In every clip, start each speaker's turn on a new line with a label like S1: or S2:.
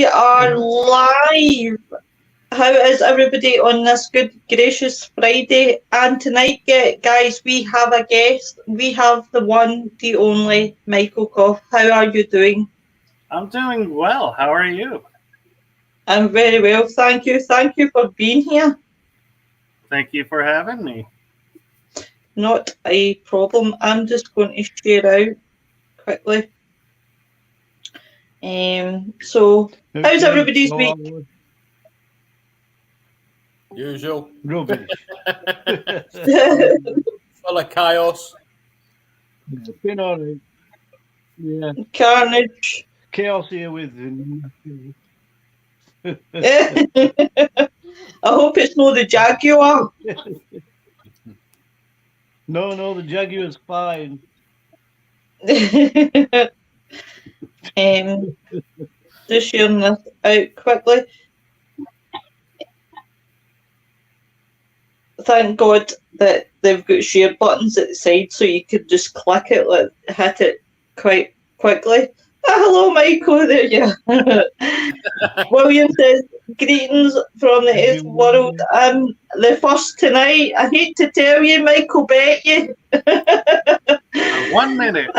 S1: are live. How is everybody on this good, gracious Friday? And tonight, guys, we have a guest. We have the one, the only, Michael Newkopf. How are you doing?
S2: I'm doing well. How are you?
S1: I'm very well, thank you. Thank you for being here.
S2: Thank you for having me.
S1: Not a problem. I'm just going to share out quickly. So, how's everybody's week?
S3: Usual.
S4: Rubbish.
S3: Full of chaos.
S4: Been all right. Yeah.
S1: Carnage.
S4: Chaos here with him.
S1: I hope it's not the Jaguar.
S4: No, the Jaguar's fine.
S1: Just sharing this out quickly. Thank God that they've got share buttons at the side so you could just click it, hit it quite quickly. Hello, Michael. There you are. William says, greetings from the eighth world. I'm the first tonight. I hate to tell you, Michael, bet you.
S2: 1 minute.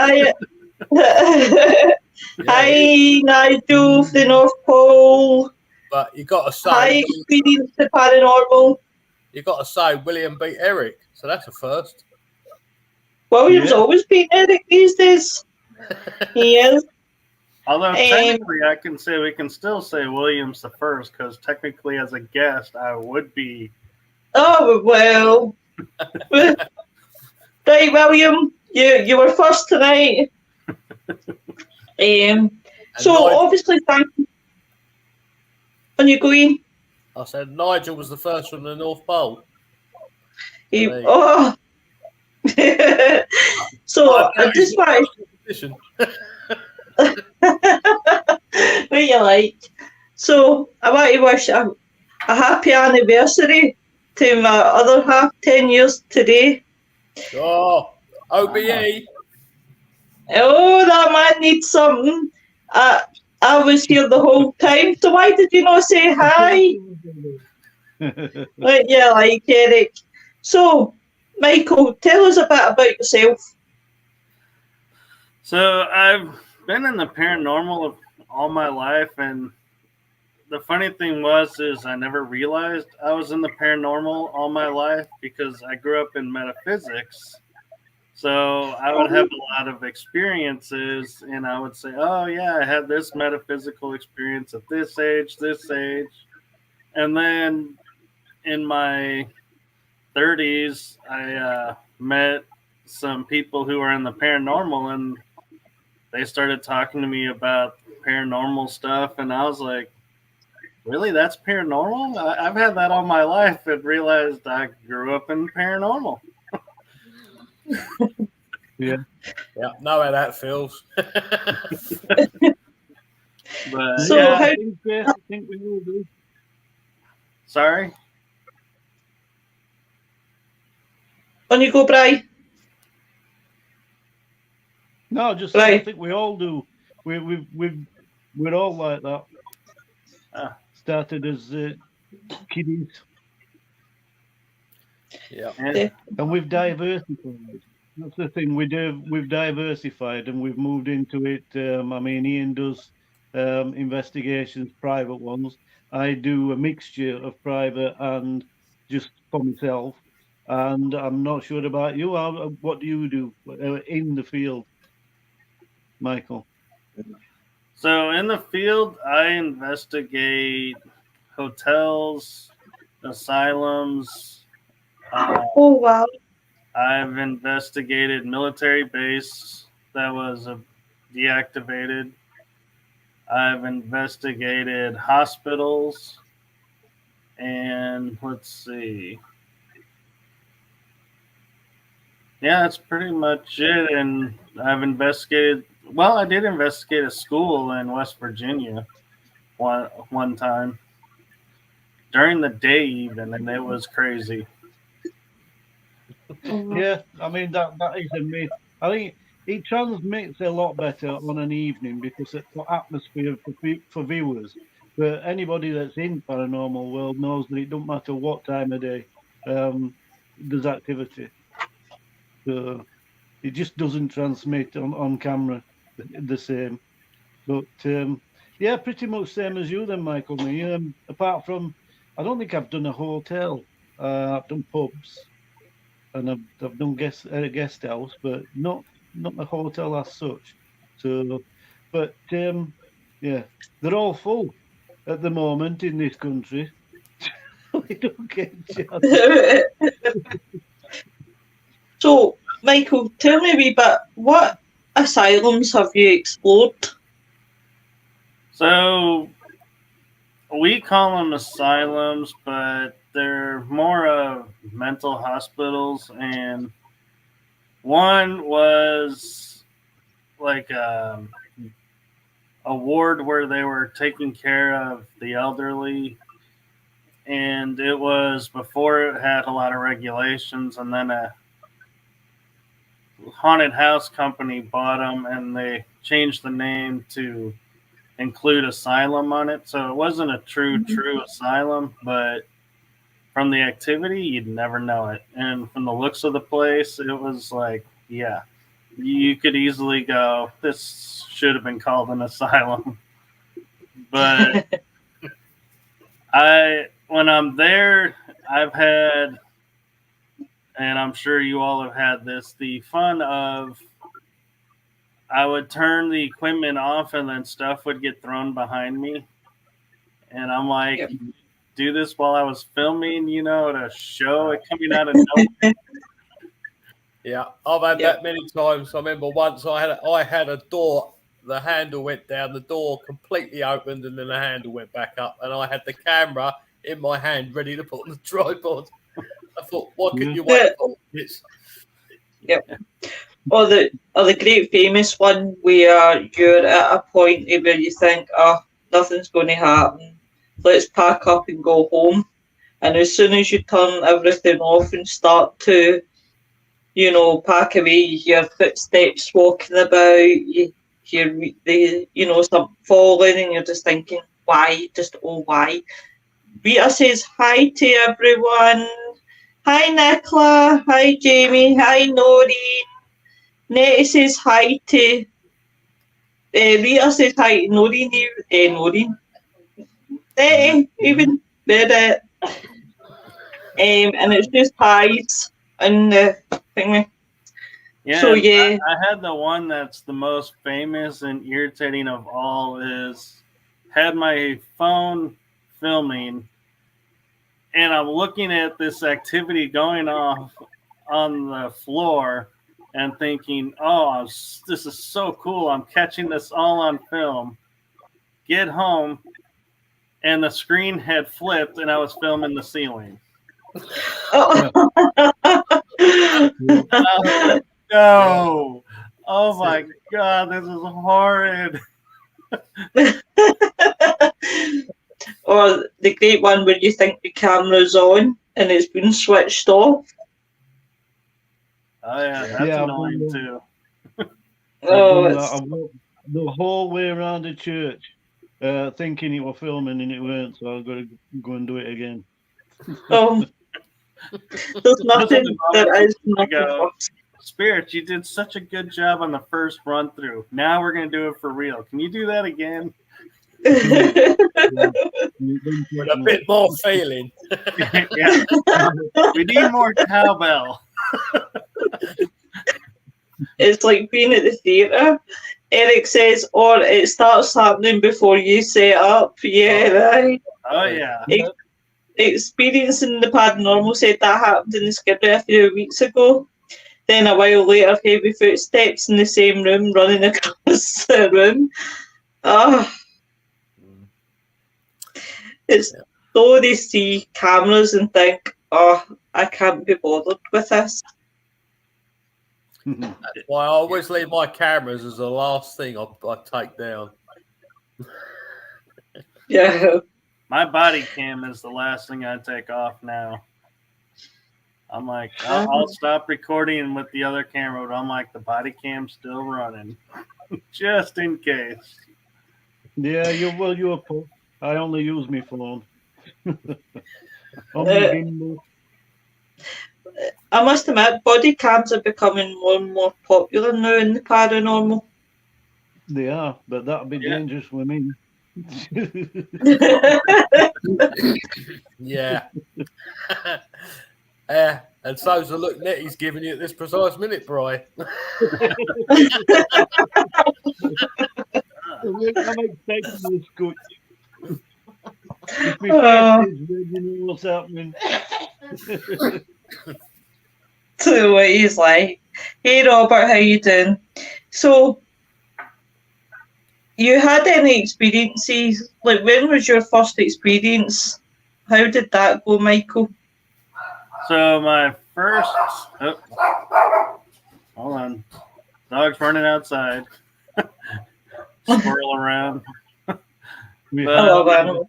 S1: Hi, Nigel, the North Pole.
S3: But you got to say,
S1: hi, Experience the Paranormal.
S3: You got to say, William beat Eric, so that's a first.
S1: William's always beating Eric these days. He is.
S2: Although technically, I can say we can still say William's the first because technically, as a guest, I would be.
S1: Oh well. Right, William, you were first tonight. So obviously, thank you. On you going?
S3: I said Nigel was the first from the North Pole.
S1: Oh. So I just want what you like. So I want to wish a happy anniversary to my other half, 10 years today.
S3: Oh, OBE.
S1: Oh, that man needs something. I was here the whole time, so why did you not say hi? Right, yeah, like Eric. So, Michael, tell us a bit about yourself.
S2: So, I've been in the paranormal all my life, and the funny thing is I never realized I was in the paranormal all my life because I grew up in metaphysics. So I would have a lot of experiences, and I would say, oh, yeah, I had this metaphysical experience at this age. And then in my 30s, I met some people who are in the paranormal, and they started talking to me about paranormal stuff, and I was like, really, that's paranormal? I've had that all my life and realized I grew up in paranormal.
S3: Yeah, know how that feels.
S2: But
S1: so
S4: yeah, I think we will do.
S2: Sorry?
S1: On you go, Bri.
S4: No, just
S1: right.
S4: I think we all do. We're all like that. Started as kiddies.
S3: Yeah.
S4: And we've diversified. That's the thing we've diversified and we've moved into it. I mean, Ian does investigations, private ones. I do a mixture of private and just for myself. And I'm not sure about you. What do you do in the field, Michael?
S2: So in the field, I investigate hotels, asylums.
S1: Oh, wow.
S2: I've investigated military base that was deactivated. I've investigated hospitals. And let's see. Yeah, that's pretty much it. And I've investigated. Well, I did investigate a school in West Virginia one time during the day even, and it was crazy.
S4: Yeah, I mean that is a myth. I think it transmits a lot better on an evening because it's the atmosphere for viewers. But anybody that's in paranormal world knows that it don't matter what time of day there's activity. So it just doesn't transmit on camera the same. But yeah, pretty much same as you then, Michael. Me, apart from, I don't think I've done a hotel. I've done pubs, and I've done guest house, but not a hotel as such. So, but yeah, they're all full at the moment in this country. We don't get chances.
S1: So, Michael, tell me a wee bit, what asylums have you explored?
S2: So we call them asylums, but they're more of mental hospitals. And one was like a ward where they were taking care of the elderly. And it was before it had a lot of regulations, and then a haunted house company bought them, and they changed the name to include asylum on it. So it wasn't a true asylum, but from the activity, you'd never know it. And from the looks of the place, it was like, yeah, you could easily go, this should have been called an asylum. But when I'm there, I've had, and I'm sure you all have had this, the fun of I would turn the equipment off and then stuff would get thrown behind me. And I'm like,
S1: Yep.
S2: do this while I was filming, to show it coming out of nowhere.
S3: Yeah, I've had that many times. I remember once I had a door, the handle went down, the door completely opened, and then the handle went back up, and I had the camera in my hand ready to put on the tripod. I thought, what could you wait for?
S1: Yep. Or the great famous one where you're at a point where you think, oh, nothing's going to happen. Let's pack up and go home. And as soon as you turn everything off and start to, pack away, you hear footsteps walking about, you hear some falling, and you're just thinking, why? Why? Rita says hi to everyone. Hi, Nicola. Hi, Jamie. Hi, Noreen. Nettie says hi to. Rita says hi to Noreen. Noreen. Nettie, even better. And it's just highs and the thingy.
S2: Yeah,
S1: So yeah.
S2: I had the one that's the most famous and irritating of all is had my phone filming, and I'm looking at this activity going off on the floor and thinking, oh, this is so cool. I'm catching this all on film. Get home, and the screen had flipped, and I was filming the ceiling. No. Oh my God, this is horrid.
S1: Or the great one where you think the camera's on and it's been switched off.
S2: Oh yeah, that's annoying too.
S1: Oh,
S4: I walked the whole way around the church, thinking it was filming and it weren't, so I've got to go and do it again.
S1: Oh, there's nothing. There is nothing worse.
S2: Spirit, you did such a good job on the first run through. Now we're gonna do it for real. Can you do that again?
S3: With a bit more feeling.
S2: Yeah. We need more cowbell.
S1: It's like being at the theatre. Eric says, or it starts happening before you set up. Yeah, right.
S2: Oh yeah.
S1: Experiencing the paranormal said that happened in the Skidby a few weeks ago. Then a while later, heavy footsteps in the same room running across the room. It's so they see cameras and think, oh, I can't be bothered with this.
S3: That's why I always leave my cameras as the last thing I take down.
S1: Yeah.
S2: My body cam is the last thing I take off now. I'm like, I'll stop recording with the other camera, but I'm like, the body cam's still running, just in case.
S4: Yeah, you're I only use my phone. On my
S1: Uh,
S4: gimbal.
S1: I must admit, body cams are becoming more and more popular now in the paranormal.
S4: They are, but that'd be
S2: Yeah.
S4: dangerous for me.
S3: Yeah. Yeah. And so's the look Nettie's giving you at this precise minute, Bri.
S4: I'm expecting the scoot. If my
S1: Oh.
S4: face is red, you know what's happening.
S1: To what he's like. Hey Robert, how you doing? So, you had any experiences? Like, when was your first experience? How did that go, Michael?
S2: So my first, hold on, dog's running outside, squirrel around.
S4: We
S2: But-
S1: I
S4: have-
S1: love animals.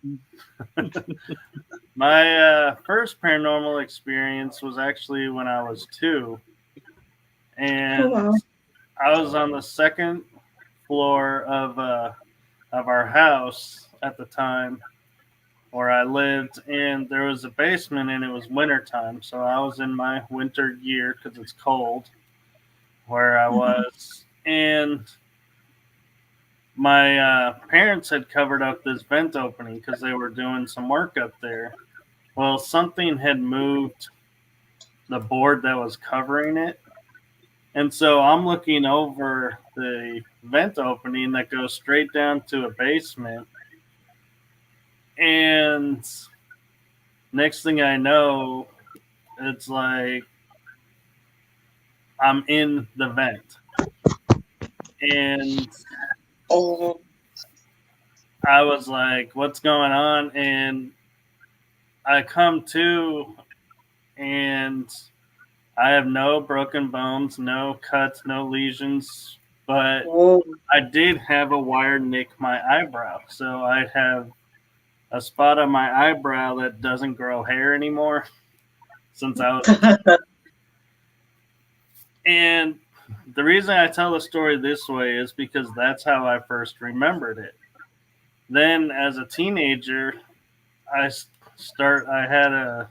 S2: My first paranormal experience was actually when I was 2, and
S1: Oh, wow.
S2: I was on the second floor of our house at the time where I lived, and there was a basement, and it was wintertime, so I was in my winter gear because it's cold where I was, and my parents had covered up this vent opening because they were doing some work up there. Well, something had moved the board that was covering it. And so I'm looking over the vent opening that goes straight down to a basement. And next thing I know, it's like I'm in the vent. And
S1: Oh,
S2: I was like, what's going on? And I come to, and I have no broken bones, no cuts, no lesions, but
S1: whoa.
S2: I did have a wire nick my eyebrow. So I have a spot on my eyebrow that doesn't grow hair anymore since I was. And the reason I tell the story this way is because that's how I first remembered it. Then as a teenager, I had a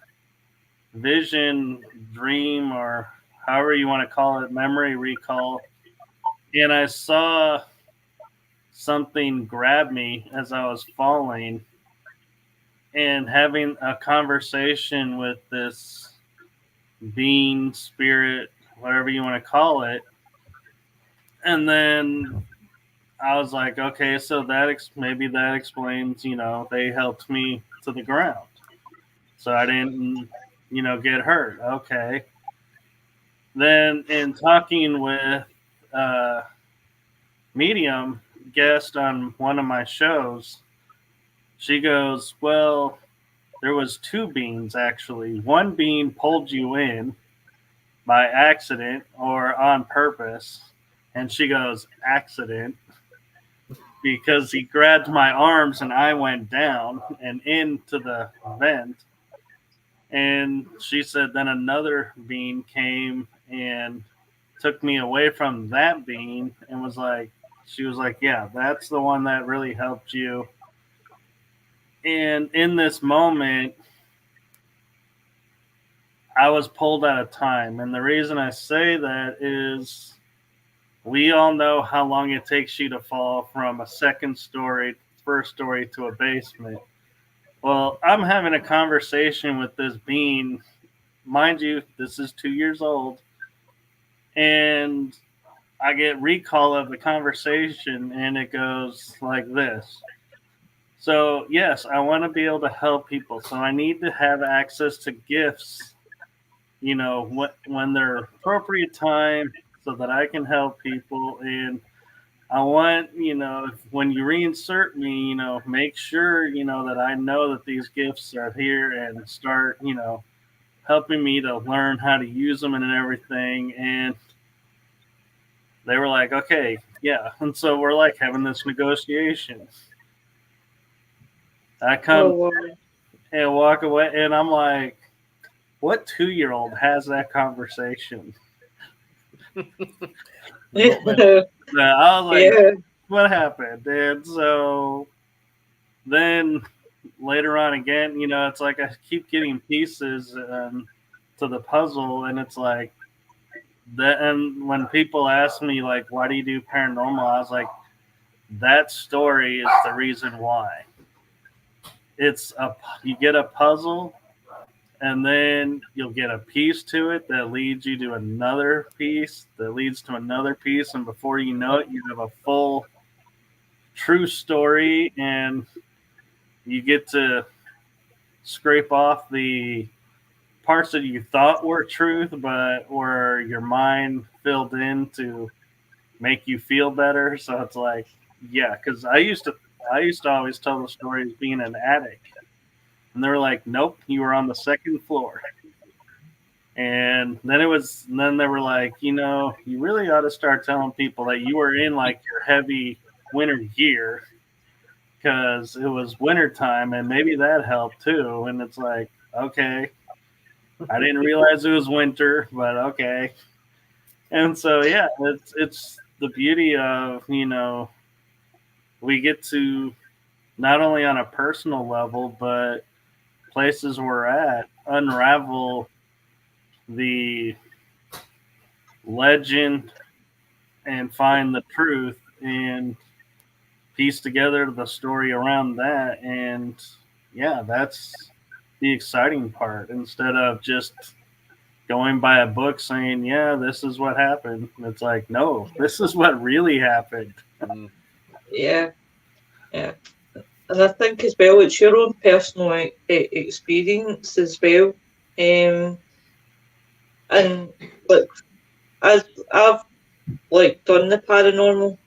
S2: vision, dream, or however you want to call it, memory recall, and I saw something grab me as I was falling and having a conversation with this being, spirit, whatever you want to call it. And then I was like, okay, so maybe that explains, they helped me to the ground. So I didn't, get hurt. Okay. Then in talking with medium guest on one of my shows, she goes, well, there was 2 beans actually. One bean pulled you in by accident or on purpose. And she goes, accident, because he grabbed my arms and I went down and into the vent. And she said then another bean came and took me away from that bean and she was like, yeah, that's the one that really helped you. And in this moment, I was pulled out of time. And the reason I say that is we all know how long it takes you to fall from a second story, first story to a basement. Well, I'm having a conversation with this bean. Mind you, this is 2 years old. And I get recall of the conversation, and it goes like this. So, yes, I want to be able to help people. So I need to have access to gifts, when they're appropriate time so that I can help people. And I want, when you reinsert me, make sure, that I know that these gifts are here and start, helping me to learn how to use them and everything. And they were like, okay, yeah. And so we're like having this negotiation. I come
S1: Oh,
S2: and walk away, and I'm like, what 2-year-old has that conversation?
S1: wow.
S2: I was like,
S1: Yeah.
S2: what happened? And so then later on again, it's like I keep getting pieces to the puzzle, and it's like that. And when people ask me like, "Why do you do paranormal?" I was like, "That story is the reason why." You get a puzzle, and then you'll get a piece to it that leads you to another piece that leads to another piece, and before you know it, you have a full true story, and you get to scrape off the parts that you thought were truth, but where your mind filled in to make you feel better. So it's like, yeah, because I used to always tell the story as being an addict, and they were like, "Nope, you were on the second floor." And then they were like, you really ought to start telling people that you were in like your heavy winter gear because it was winter time, and maybe that helped too. And it's like, okay, I didn't realize it was winter, but okay. And so yeah, it's the beauty of we get to not only on a personal level, but places we're at unravel the legend and find the truth and piece together the story around that. And yeah, that's the exciting part, instead of just going by a book saying, yeah, this is what happened. It's like, no, this is what really happened.
S1: Yeah, yeah. And I think as well, it's your own personal experience as well. And like, I've like done the paranormal,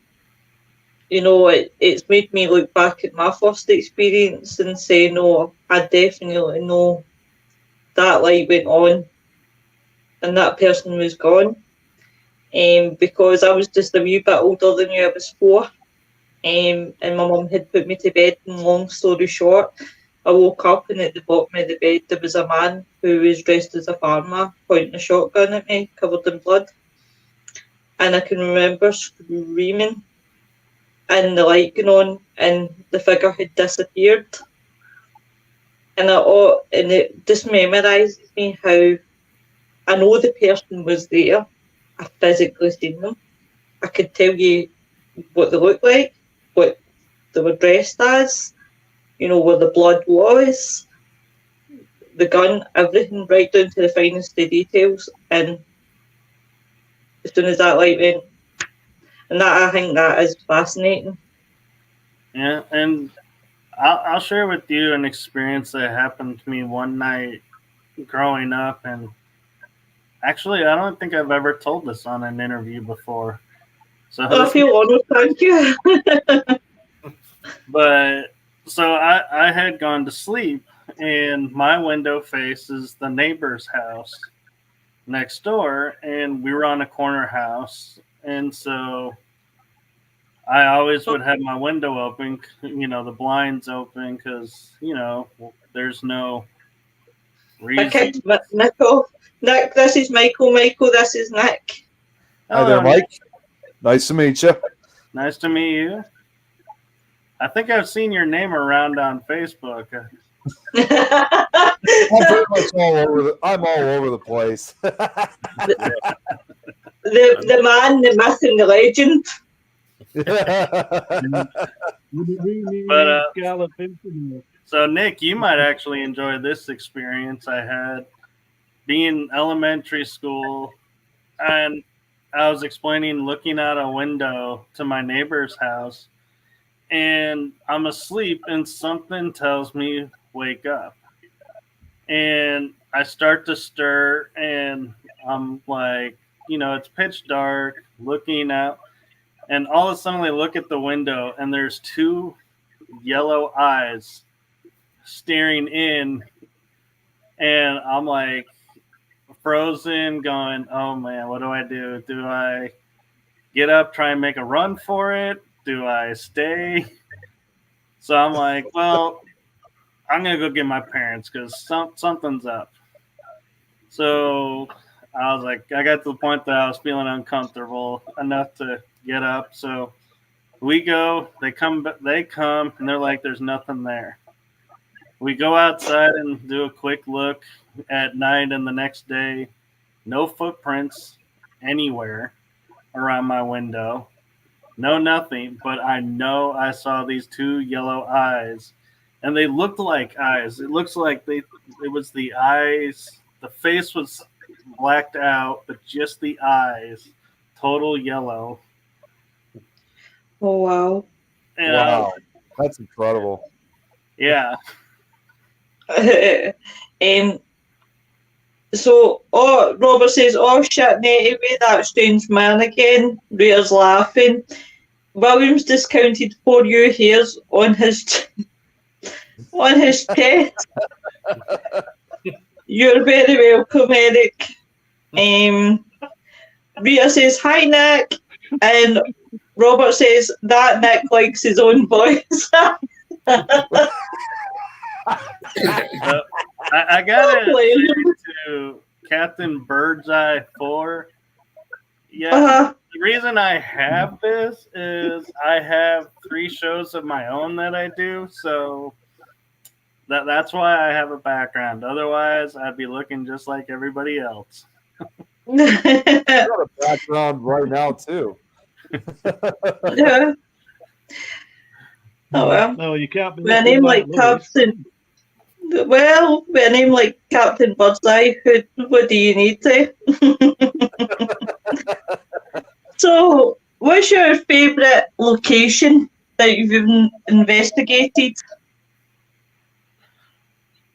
S1: it's made me look back at my first experience and say, no, I definitely know that light went on and that person was gone. Because I was just a wee bit older than you, I was 4. And my mum had put me to bed, and long story short, I woke up and at the bottom of the bed there was a man who was dressed as a farmer pointing a shotgun at me, covered in blood. And I can remember screaming and the light going on and the figure had disappeared. And it just memorises me how I know the person was there. I physically seen them. I could tell you what they looked like, what they were dressed as, where the blood was, the gun, everything, right down to the finest of details. And as soon as that light went, and that, I think that is fascinating.
S2: Yeah, and I'll share with you an experience that happened to me one night growing up, and actually, I don't think I've ever told this on an interview before. So
S1: I feel honoured, thank you.
S2: But so I had gone to sleep, and my window faces the neighbor's house next door, and we were on a corner house, and so I always would have my window open, the blinds open, because there's no reason.
S1: Nick, this is Michael. Michael, this is Nick.
S5: Hi there, Mike. Nice to meet you.
S2: Nice to meet you. I think I've seen your name around on Facebook.
S5: I'm pretty much I'm all over the place.
S1: the man, the myth, and the legend.
S2: But so Nick, you might actually enjoy this experience I had being elementary school, and I was explaining looking out a window to my neighbor's house, and I'm asleep, and something tells me wake up, and I start to stir, and I'm like, it's pitch dark, looking out, and all of a sudden I look at the window, and there's 2 yellow eyes staring in, and I'm like frozen, going, oh man, what do I do? Do I get up, try and make a run for it? Do I stay? So I'm like, well, I'm gonna go get my parents because something's up. So I was like, I got to the point that I was feeling uncomfortable enough to get up. So We go, they come, and they're like, there's nothing there. We go outside and do a quick look at night and the next day. No footprints anywhere around my window. No, nothing. But I know I saw these two yellow eyes, and they looked like eyes. It looks like it was the eyes. The face was blacked out, but just the eyes, total yellow.
S1: Oh wow.
S2: And
S5: Wow, that's incredible.
S2: yeah.
S1: So, Robert says, "Oh shit, Nettie, that strange man again." Rhea's laughing. Williams discounted 4 year hairs on his chest. You're very welcome, Eric. Rhea says, "Hi, Nick," and Robert says that Nick likes his own voice.
S2: I gotta say to Captain Birdseye 4. Yeah, the reason I have this is I have 3 shows of my own that I do, so that's why I have a background. Otherwise, I'd be looking just like everybody else.
S5: I got a background right now too.
S1: Yeah. Oh well.
S4: No, you can't be.
S1: With a name like Captain. Well, with a name like Captain Birdseye, what do you need to? So, what's your favourite location that you've investigated?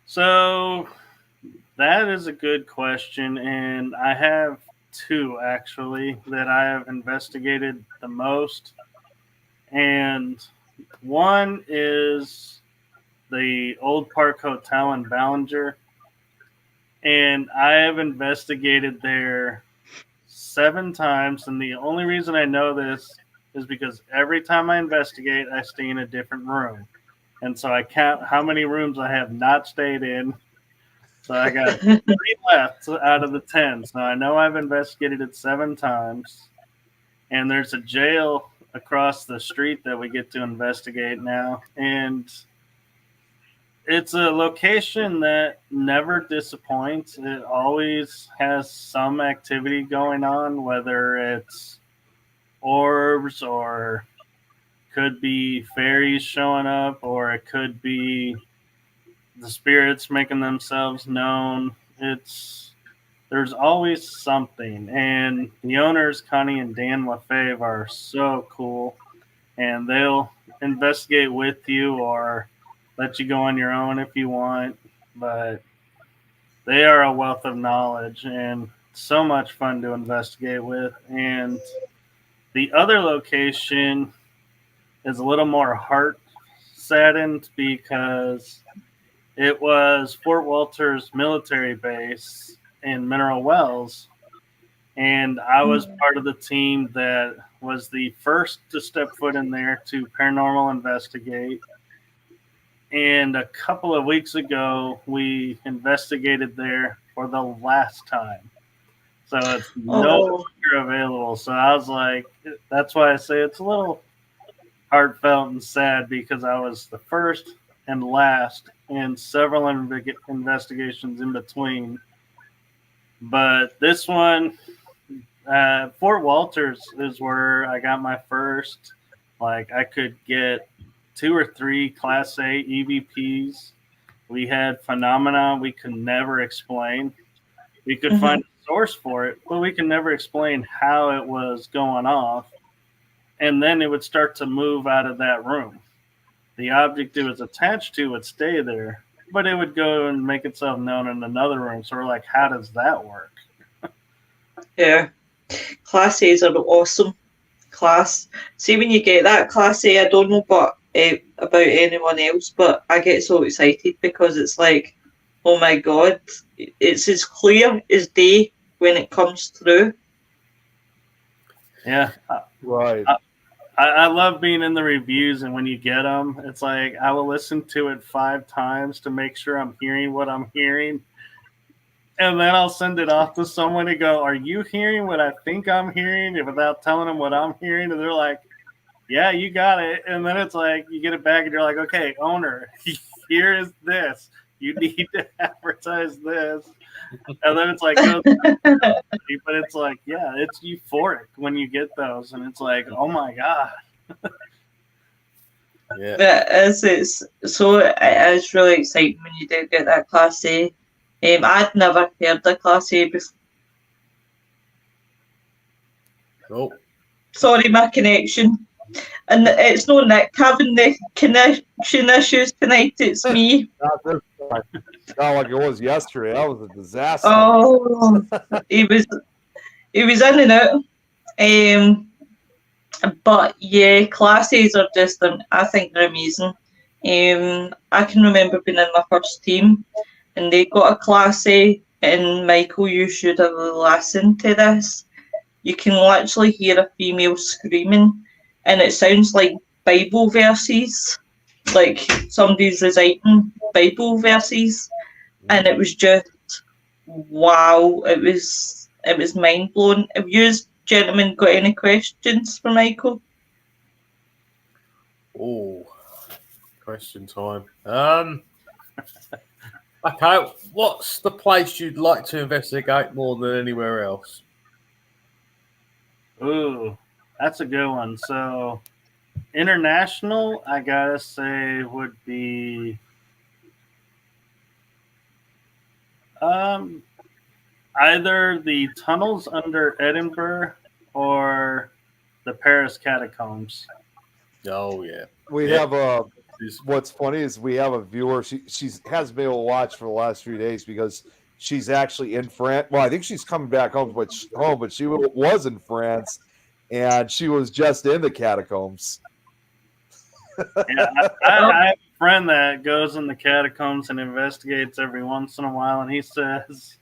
S2: So, that is a good question, and I have 2 actually that I have investigated the most. And one is the Old Park Hotel in Ballinger, and I have investigated there 7 times. And the only reason I know this is because every time I investigate, I stay in a different room, and so I count how many rooms I have not stayed in. So I got 3 left out of the 10. So I know I've investigated it 7 times, and there's a jail across the street that we get to investigate now, and it's a location that never disappoints. It always has some activity going on, whether it's orbs or could be fairies showing up, or it could be the spirits making themselves known. There's always something, and the owners, Connie and Dan Lefebvre, are so cool, and they'll investigate with you or let you go on your own if you want, but they are a wealth of knowledge and so much fun to investigate with. And the other location is a little more heart saddened because it was Fort Walters military base in Mineral Wells, and I was part of the team that was the first to step foot in there to paranormal investigate. And a couple of weeks ago, we investigated there for the last time. So it's no longer available. So I was like, that's why I say it's a little heartfelt and sad, because I was the first and last and several investigations in between. But this one, Fort Walters is where I got my first. Like, I could get 2 or 3 Class A EVPs. We had phenomena we could never explain. We could find a source for it, but we could never explain how it was going off. And then it would start to move out of that room. The object it was attached to would stay there, but it would go and make itself known in another room. So we're like, how does that work?
S1: Yeah. Class A's are awesome. Class. See, when you get that Class A, I don't know about anyone else, but I get so excited because it's like, oh my God, it's as clear as day when it comes through.
S2: Yeah.
S5: Right.
S2: I love being in the reviews, and when you get them, it's like I will listen to it 5 times to make sure I'm hearing what I'm hearing. And then I'll send it off to someone to go, are you hearing what I think I'm hearing? Without telling them what I'm hearing. And they're like, yeah, you got it. And then it's like you get it back and you're like, okay, owner, here is this. You need to advertise this. And then it's like, but it's like, yeah, it's euphoric when you get those. And it's like, oh my God.
S3: Yeah.
S1: It's so it is really exciting when you do get that Class A. I'd never heard of Class A before.
S3: Oh,
S1: Sorry, my connection. And it's no Nick having the connection issues tonight, it's me.
S5: Not this time. Not like it was yesterday. That was a disaster.
S1: Oh, he was in and out. But yeah, Class A's are just, I think they're amazing. I can remember being in my first team and they got a Class A, and Michael, you should have listened to this. You can literally hear a female screaming, and it sounds like Bible verses, like somebody's reciting Bible verses, and it was just wow. It was mind blowing. Have you gentlemen got any questions for Michael?
S3: oh, question time. Okay, what's the place you'd like to investigate more than anywhere else?
S2: Ooh, that's a good one. So, international, I gotta say, would be either the tunnels under Edinburgh or the Paris catacombs.
S3: Oh yeah,
S5: We
S3: Yeah.
S5: have a. What's funny is we have a viewer. She hasn't been able to watch for the last 3 days because she's actually in France. Well, I think she's coming back home, but she was in France, and she was just in the catacombs.
S2: Yeah, I have a friend that goes in the catacombs and investigates every once in a while, and he says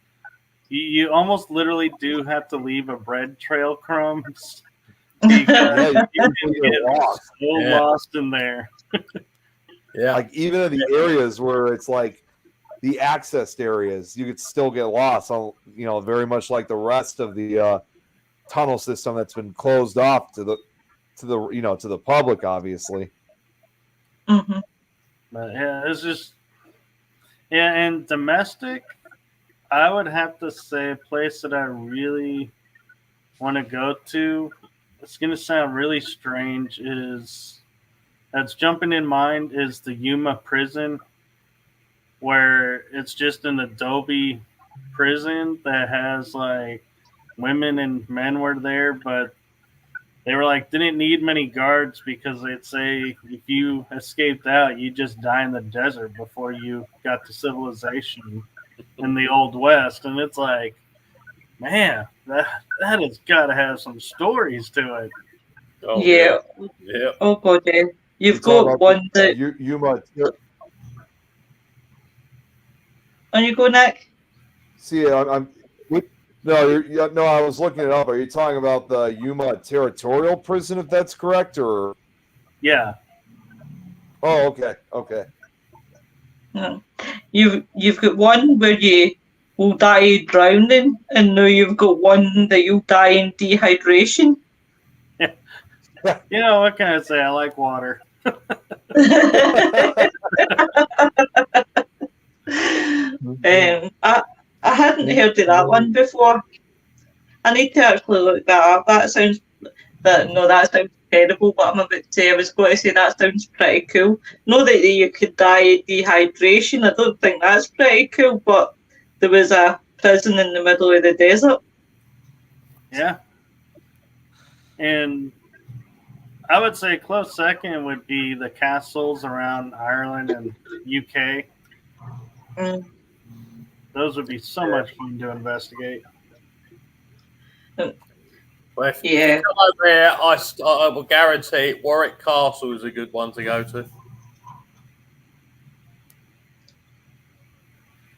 S2: you almost literally do have to leave a bread trail crumbs because you can get lost in there.
S3: yeah.
S5: Like even in the areas where it's like the accessed areas, you could still get lost. So, very much like the rest of the tunnel system that's been closed off to the public, obviously.
S1: Mm-hmm.
S2: But yeah, it's just and domestic. I would have to say a place that I really want to go to. It's gonna sound really strange. That's jumping in mind is the Yuma prison, where it's just an adobe prison that has like women and men were there, but they were like didn't need many guards because they'd say if you escaped out, you just die in the desert before you got to civilization in the old west. And it's like, man, that has got to have some stories to it.
S3: Oh
S1: Yeah.
S3: yeah.
S1: Oh god, yeah. You've
S5: Talk
S1: got
S5: about
S1: one that.
S5: Yuma.
S1: On you go, Nick.
S5: See, I'm. No, I was looking it up. Are you talking about the Yuma Territorial Prison, if that's correct, or?
S2: Yeah.
S5: Oh, okay.
S1: No. You've got one where you will die drowning, and now you've got one that you'll die in dehydration.
S2: What can I say? I like water.
S1: I hadn't heard of that one before. I need to actually look that up. That sounds terrible, but I'm about to say I was going to say that sounds pretty cool. Know that you could die of dehydration. I don't think that's pretty cool, but there was a prison in the middle of the desert.
S2: Yeah. And I would say close second would be the castles around Ireland and UK.
S1: Mm.
S2: Those would be so much fun to investigate.
S3: Well, if you come over here, I will guarantee Warwick Castle is a good one to go to.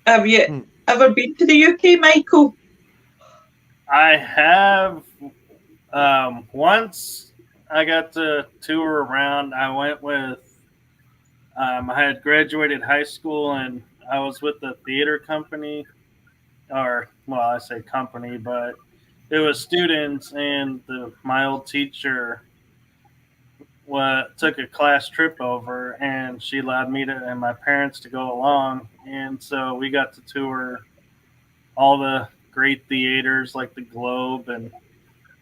S1: Have you ever been to the UK, Michael?
S2: I have. Once I got to tour around, I went with. I had graduated high school and I was with the theater company, I say company, but it was students, and my old teacher took a class trip over, and she allowed me and my parents to go along, and so we got to tour all the great theaters like the Globe and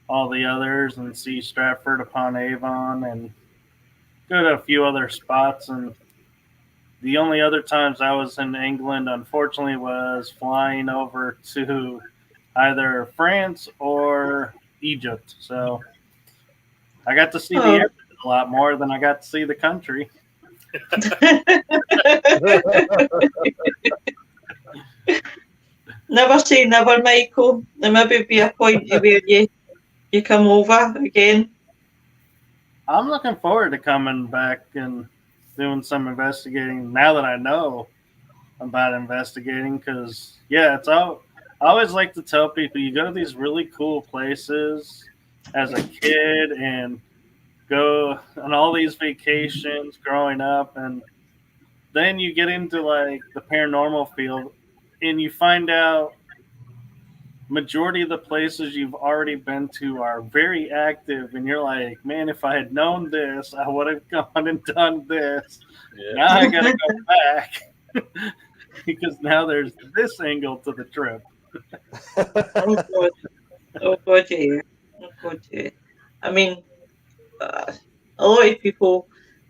S2: all the others, and see Stratford upon Avon, and go to a few other spots. And the only other times I was in England, unfortunately, was flying over to either France or Egypt. So I got to see the airport a lot more than I got to see the country.
S1: Never say never, Michael. There maybe be a point where you come over again.
S2: I'm looking forward to coming back and doing some investigating now that I know about investigating, because it's all. I always like to tell people, you go to these really cool places as a kid and go on all these vacations growing up, and then you get into like the paranormal field and you find out majority of the places you've already been to are very active, and you're like, man, if I had known this, I would have gone and done this. Now I gotta go back because now there's this angle to the trip.
S1: Oh God, oh God, yeah. Oh God, yeah. I mean, a lot of people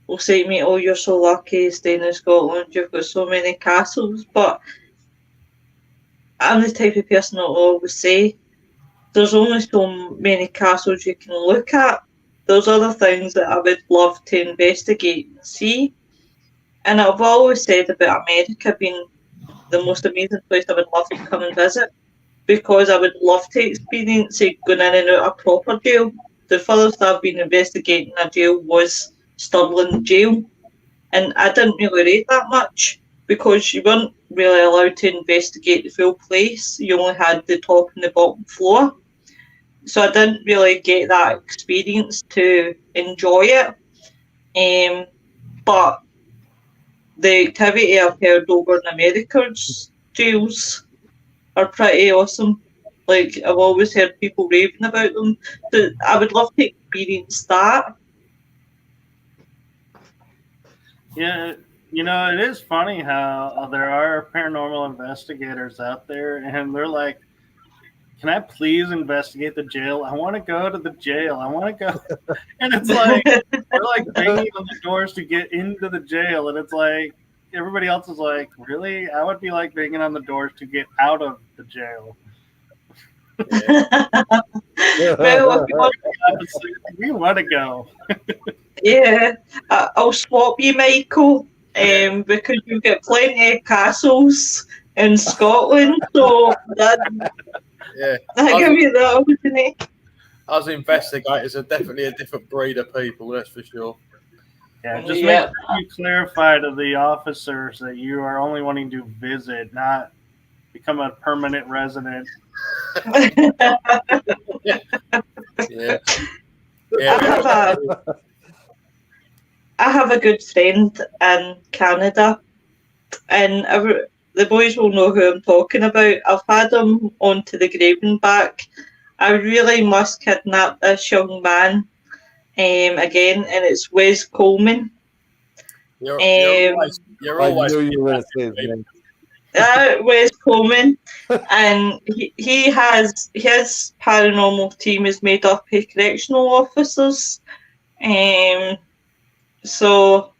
S1: will say to me, "Oh, you're so lucky staying in Scotland. You've got so many castles." But I'm the type of person that will always say, "There's only so many castles you can look at. There's other things that I would love to investigate and see." And I've always said about America being the most amazing place I would love to come and visit, because I would love to experience it going in and out of a proper jail. The furthest I've been investigating a jail was Stirling Jail, and I didn't really rate that much because you weren't really allowed to investigate the full place. You only had the top and the bottom floor. So I didn't really get that experience to enjoy it. But the activity I've heard over in America's jails are pretty awesome. Like, I've always heard people raving about them. So I would love to experience that.
S2: Yeah, it is funny how there are paranormal investigators out there, and they're like, can I please investigate the jail? I want to go to the jail. I want to go. And it's like, they're like banging on the doors to get into the jail. And it's like, everybody else is like, really? I would be like banging on the doors to get out of the jail.
S1: Well,
S2: we want to go.
S1: Yeah, I'll swap you, Michael, because you've got plenty of castles in Scotland, so that give you the opportunity.
S3: Us investigators are definitely a different breed of people, that's for sure.
S2: Yeah, just make sure you clarify to the officers that you are only wanting to visit, not become a permanent resident.
S1: I have a good friend in Canada, and the boys will know who I'm talking about. I've had him onto the Graven back. I really must kidnap this young man again, and it's Wes Coleman.
S3: You're always
S5: I knew you were going to say his name.
S1: Wes Coleman, and his paranormal team is made up of correctional officers. So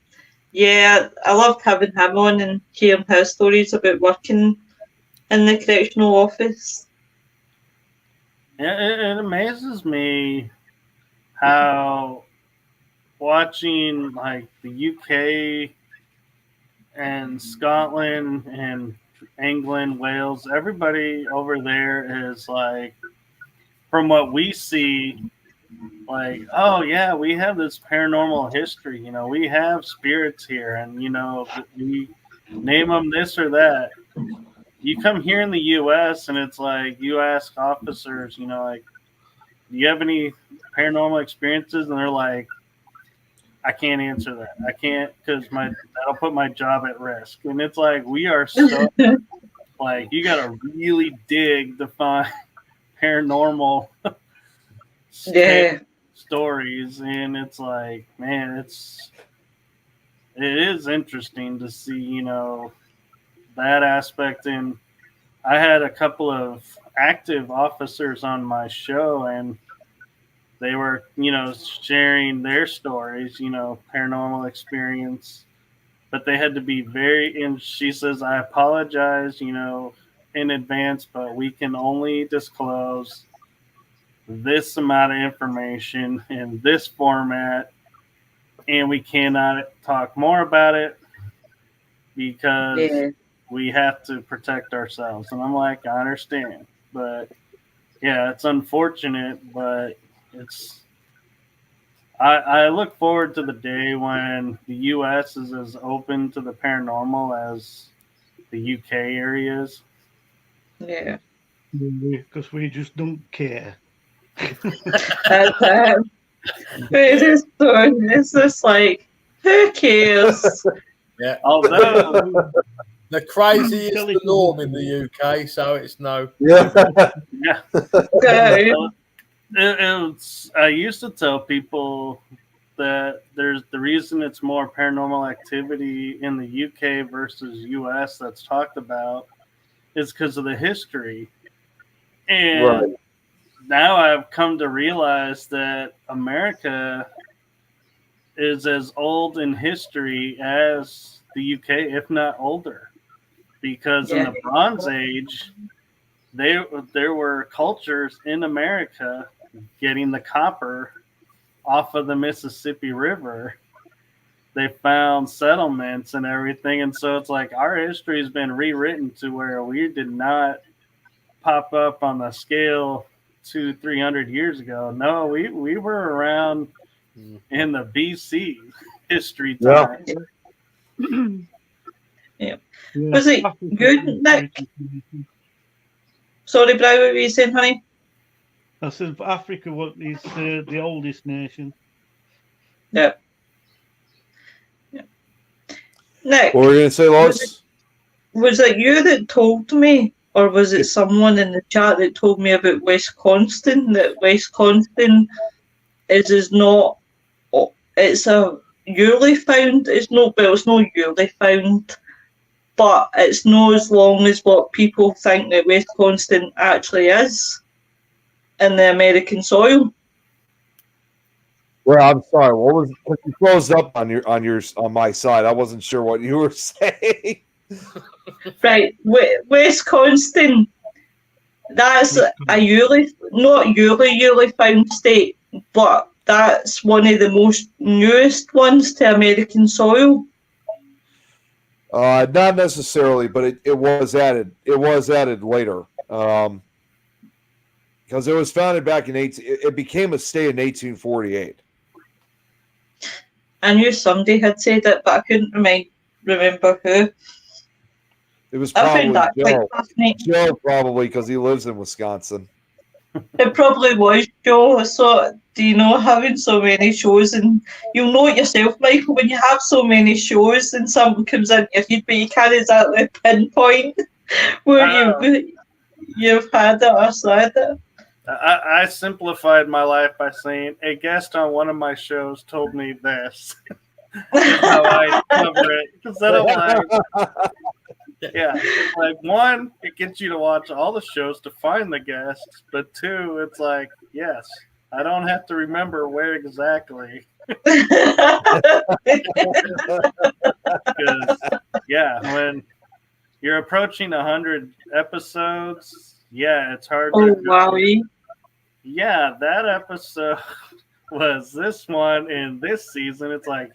S1: yeah, I loved having him on and hearing his stories about working in the correctional office.
S2: It amazes me how watching like the UK and Scotland and England, Wales, everybody over there is like, from what we see, like, oh yeah, we have this paranormal history. We have spirits here, and we name them this or that. You come here in the U.S. and it's like, you ask officers, like, do you have any paranormal experiences? And they're like, I can't answer that. I can't, because that'll put my job at risk. And it's like, we are so like, you got to really dig to find paranormal.
S1: Yeah.
S2: stories, and it's like, man, it is interesting to see, that aspect. And I had a couple of active officers on my show, and they were, sharing their stories, paranormal experience, but they had to be and she says, I apologize, in advance, but we can only disclose this amount of information in this format, and we cannot talk more about it because we have to protect ourselves. And I'm like, I understand, but yeah, it's unfortunate, but I look forward to the day when the U.S. is as open to the paranormal as the U.K. area is.
S1: Yeah.
S4: Because we just don't care.
S1: It's just like, who cares?
S3: Yeah.
S2: Although
S3: the crazy is the norm in the UK, so it's no.
S5: Yeah.
S2: I used to tell people that there's the reason it's more paranormal activity in the UK versus US that's talked about is because of the history. And now I've come to realize that America is as old in history as the UK, if not older. Because in the Bronze Age, there were cultures in America getting the copper off of the Mississippi River. They found settlements and everything, and so it's like our history has been rewritten to where we did not pop up on the scale 200-300 years ago. No, we were around in the BC history time.
S1: Yeah. Was it good, Nick? Sorry, Brian, what were you saying, honey?
S4: I said Africa is the oldest nation.
S1: Yeah. Nick,
S5: what were you going to say, Lois?
S1: Was it you that told me, or was it someone in the chat that told me about Wisconsin, that Wisconsin is not, it's a yearly found, it's not yearly found, but it's not as long as what people think that Wisconsin actually is in the American soil.
S5: Well, I'm sorry. What was? You closed up on my side. I wasn't sure what you were saying.
S1: Right, Wisconsin. That's a not yearly found state, but that's one of the most newest ones to American soil.
S5: Not necessarily, but it was added. It was added later. Because it was founded back in it became a state in 1848.
S1: I knew somebody had said it, but I couldn't remember who.
S5: It was probably Joe.
S1: Fascinating.
S5: Joe, probably, because he lives in Wisconsin.
S1: It probably was Joe. So, do you know, having so many shows, and you'll know it yourself, Michael, when you have so many shows and something comes in your head, but you can't exactly pinpoint where you've had it or said it.
S2: I simplified my life by saying a guest on one of my shows told me this. That's how I cover it. Instead of like one, it gets you to watch all the shows to find the guests, but two, it's like, yes, I don't have to remember where exactly. Because when you're approaching 100 episodes, it's hard to.
S1: Wow.
S2: Yeah, that episode was this one in this season. It's like,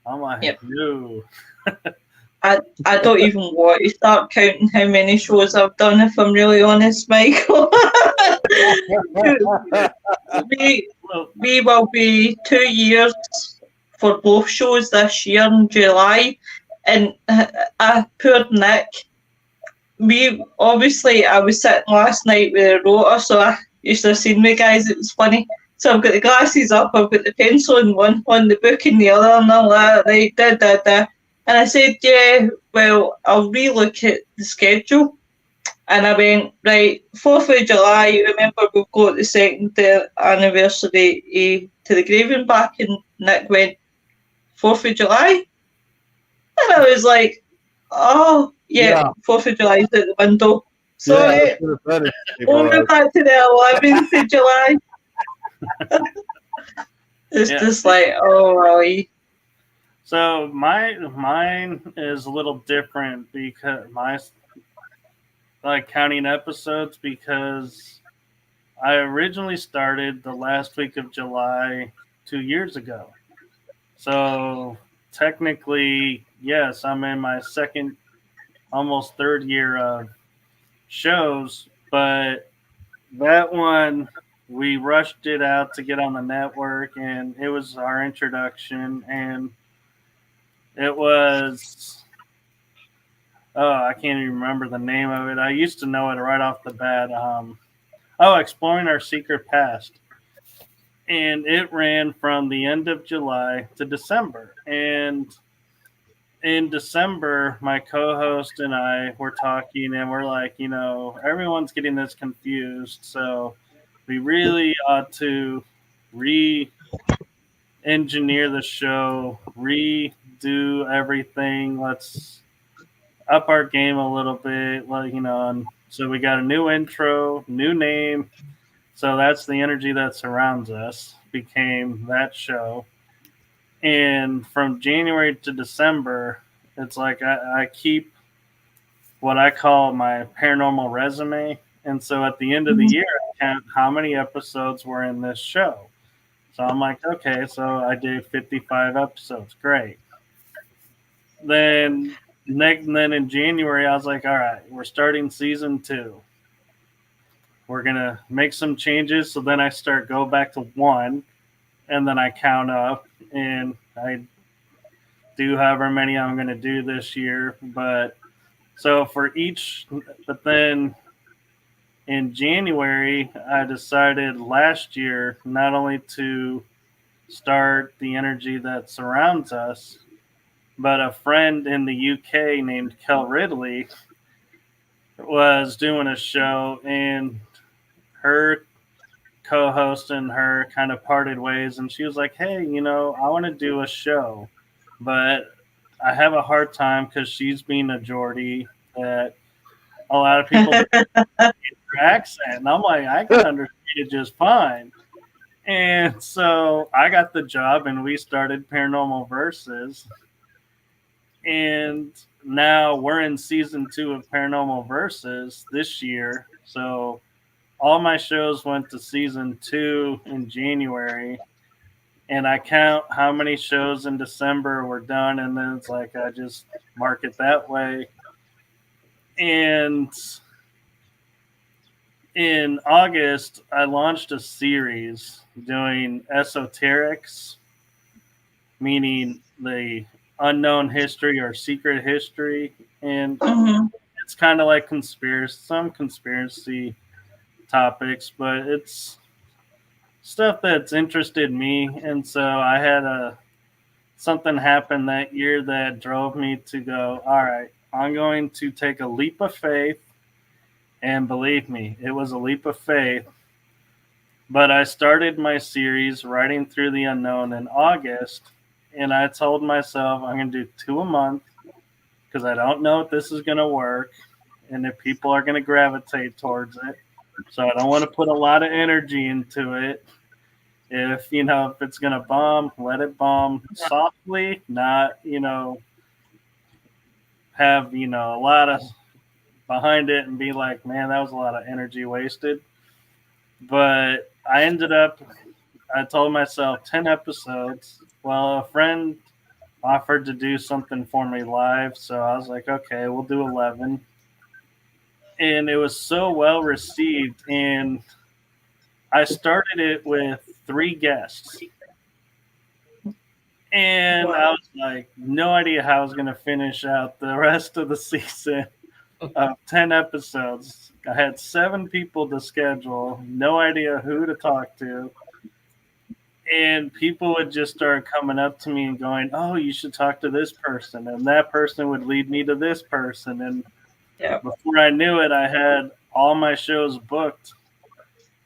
S2: I'm like, no.
S1: I don't even want to start counting how many shows I've done, if I'm really honest, Michael. we will be 2 years for both shows this year in July. And poor Nick, I was sitting last night with a rotor, so I used to have seen me, guys. It was funny. So I've got the glasses up, I've got the pencil in one, the book in the other, and all that. Right, And I said, well, I'll relook at the schedule. And I went, right, 4th of July, you remember we've got the second anniversary to the Graven back, and Nick went, 4th of July? And I was like, oh, yeah. 4th of July is out the window. Sorry, only back to the 11th of July. It's just like, oh, really?
S2: So mine is a little different because counting episodes, because I originally started the last week of July 2 years ago. So technically, yes, I'm in my second, almost third year of shows, but that one, we rushed it out to get on the network, and it was our introduction, and it was, oh, I can't even remember the name of it. I used to know it right off the bat. Exploring Our Secret Past. And it ran from the end of July to December. And in December, my co-host and I were talking, and we're like, everyone's getting this confused. So we really ought to re-engineer the show, redo everything. Let's up our game a little bit, and so we got a new intro, new name. So that's the energy that surrounds us, became that show. And from January to December, it's like I keep what I call my paranormal resume. And so at the end of the year, I count how many episodes were in this show. So I'm like, okay, so I did 55 episodes. Great. Then in January, I was like, all right, we're starting season 2. We're going to make some changes. So then I go back to 1, and then I count up, and I do however many I'm going to do this year. But then in January, I decided last year not only to start the energy that surrounds us, but a friend in the UK named Kel Ridley was doing a show, and her co-host and her kind of parted ways, and she was like, hey, I want to do a show, but I have a hard time because she's being a Geordie that a lot of people get her accent, and I'm like, I can understand it just fine. And so I got the job, and we started Paranormal Versus, and now we're in season 2 of Paranormal Versus this year. So all my shows went to season 2 in January, and I count how many shows in December were done, and then it's like I just mark it that way. And in August, I launched a series doing esoterics, meaning the unknown history or secret history, and it's kind of like some conspiracy topics, but it's stuff that's interested me. And so I had something happen that year that drove me to go, all right, I'm going to take a leap of faith. And believe me, it was a leap of faith. But I started my series Writing Through the Unknown in August, and I told myself I'm going to do 2 a month because I don't know if this is going to work and if people are going to gravitate towards it. So I don't want to put a lot of energy into it. If it's going to bomb, let it bomb softly, not, have, a lot of behind it and be like, man, that was a lot of energy wasted. But I told myself 10 episodes. Well, a friend offered to do something for me live, so I was like, okay, we'll do 11. And it was so well received, and I started it with 3 guests. And I was like, no idea how I was going to finish out the rest of the season of 10 episodes. I had 7 people to schedule, no idea who to talk to. And people would just start coming up to me and going, oh, you should talk to this person. And that person would lead me to this person. And
S1: Yeah.
S2: Before I knew it, I had all my shows booked,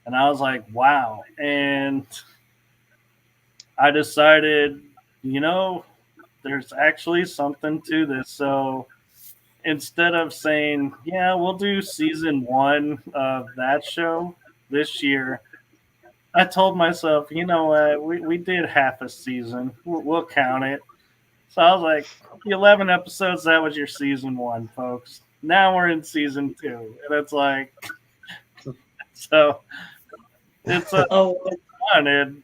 S2: and I was like, wow. And I decided, there's actually something to this. So instead of saying, yeah, we'll do season 1 of that show this year, I told myself, you know what, we did half a season. We'll count it. So I was like, 11 episodes, that was your season 1, folks. Now we're in season 2. And it's like, so it's
S1: Oh,
S2: fun. And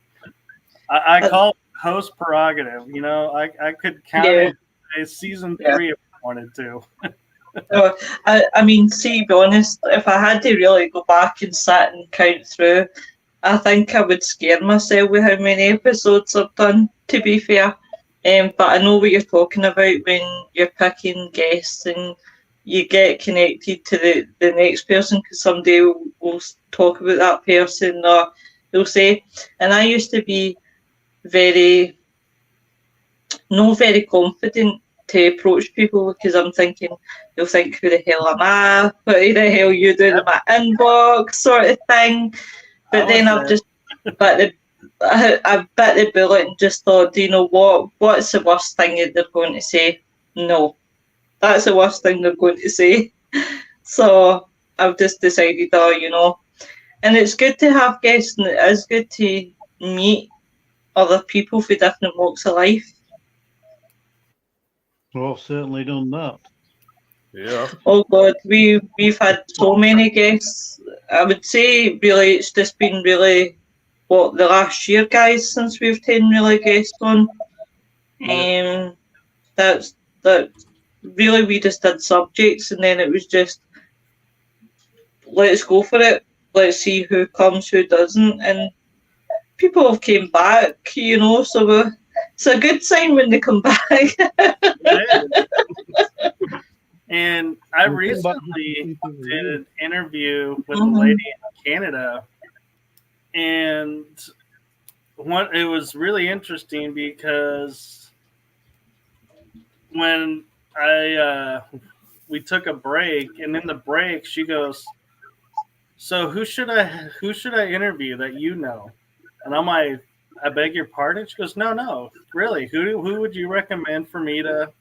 S2: I call it host prerogative. I could count
S1: yeah.
S2: it as season
S1: Yeah.
S2: 3 if I wanted to.
S1: I mean, see, to be honest, if I had to really go back and sit and count through, I think I would scare myself with how many episodes I've done, to be fair. But I know what you're talking about when you're picking guests and you get connected to the next person because somebody will talk about that person or they'll say, and I used to be very confident to approach people because I'm thinking they'll think, who the hell am I? What the hell are you doing in my inbox, sort of thing. But then I've just I bit the bullet and just thought, do you know what? What's the worst thing that they're going to say? No, that's the worst thing they're going to say. So I've just decided, and it's good to have guests and it is good to meet other people for different walks of life.
S4: Well, I've certainly done that.
S3: Yeah.
S1: Oh God, we've had so many guests. I would say really it's just been really the last year, guys, since we've 10 really guests on. That really we just did subjects and then it was just let's go for it. Let's see who comes, who doesn't, and people have came back, so it's a good sign when they come back.
S2: And I recently did an interview with a lady in Canada, and it was really interesting because when we took a break, and in the break she goes, "So who should I interview that you know?" And I'm like, "I beg your pardon?" She goes, "No, really. Who would you recommend for me to